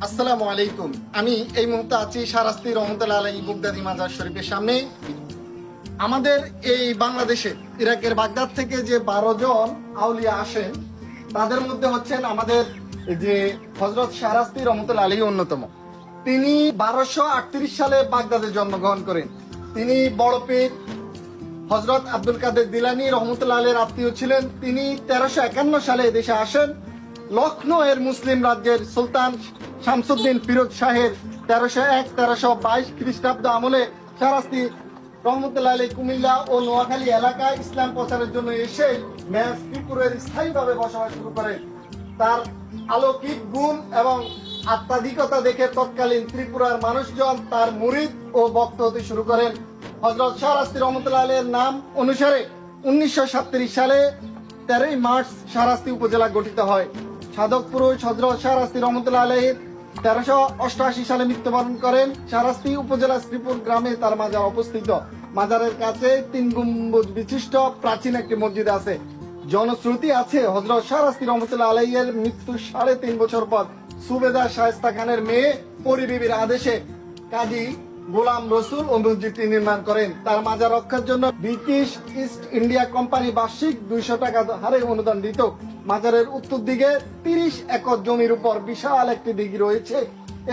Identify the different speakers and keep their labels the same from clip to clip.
Speaker 1: আসসালামু আলাইকুম। আমি এই মুহূর্তে আছি শাহরাস্তি রহমতুল্লাহ আলাইহি বাগদাদি মাজার শরীফের সামনে। আমাদের এই বাংলাদেশে ইরাকের বাগদাদ থেকে যে 12 জন আউলিয়া আসেন তাদের মধ্যে হচ্ছেন আমাদের যে হযরত শাহরাস্তি রহমতুল্লাহ আলাইহি অন্যতম। তিনি 1238 সালে বাগদাদে জন্মগ্রহণ করেন। তিনি বড় পীর হযরত আব্দুল কাদের জিলানী রহমতুল্লাহ আলাইহির আত্মীয় ছিলেন। তিনি 1351 সালে দেশে আসেন। লখনৌ এর মুসলিম রাজ্যের সুলতান শামসুদ্দিন ফিরোজ শাহের 1301-1322 খ্রিস্টাব্দ আমলে শাহরাস্তি রহমতুল্লাহ আলাইহি কুমিল্লা ও নোয়াখালী এলাকায় ইসলাম প্রচারের জন্য এসে মেহেরপুরে স্থায়ীভাবে বসবাস শুরু করেন। তার অলৌকিক গুণ এবং আত্মাধিকতা দেখে তৎকালীন ত্রিপুরার মানুষজন তার মুরিদ ও ভক্ত হতে শুরু করেন। হযরত শাহরাস্তি রহমতুল্লাহ আলাইহির নাম অনুসারে 1937 সালে 13 মার্চ শাহরাস্তি উপজেলা গঠিত হয়। সাধক পুরুষ হযরত শাহরাস্তি রহমতুল্লাহ আলাইহি 1388 সালে মৃত্যুবরণ করেন। শাহরাস্তি উপজেলা শ্রীপুর গ্রামে তার মাজার অবস্থিত। মাজারের কাছে 3 গম্বুজ বিশিষ্ট প্রাচীন একটি মসজিদ আছে। জনশ্রুতি আছে হযরত শাহরাস্তি রহমতুল্লাহ আলাইহির মৃত্যুর 3.5 বছর পর সুবেদার শায়েস্তা খানের মেয়ে পরি বিবির আদেশে কাজী গোলাম রসুল ও মসজিদটি নির্মাণ করেন। তার মাজার রক্ষার জন্য ব্রিটিশ ইস্ট ইন্ডিয়া কোম্পানি বার্ষিক 200 টাকা হারে অনুদান দিত। মাজারের উত্তর দিকে 30 একর জমির উপর বিশাল একটি দিঘি রয়েছে।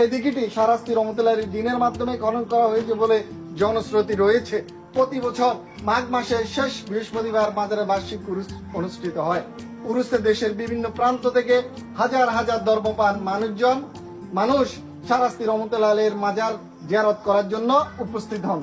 Speaker 1: এই দিঘিটি শাহরাস্তি রহমতুল্লাহর দিনের মাধ্যমে খনন করা হয়েছে বলে জনশ্রুতি রয়েছে। প্রতি বছর মাঘ মাসের শেষ বৃহস্পতিবার মাজারে বার্ষিক উরুস অনুষ্ঠিত হয়। উরুসে দেশের বিভিন্ন প্রান্ত থেকে হাজার হাজার ধর্মপ্রাণ মানুষ শাহরাস্তি রহমতুল্লাহ আলাইহির মাজার জিয়ারত করার জন্য উপস্থিত হন।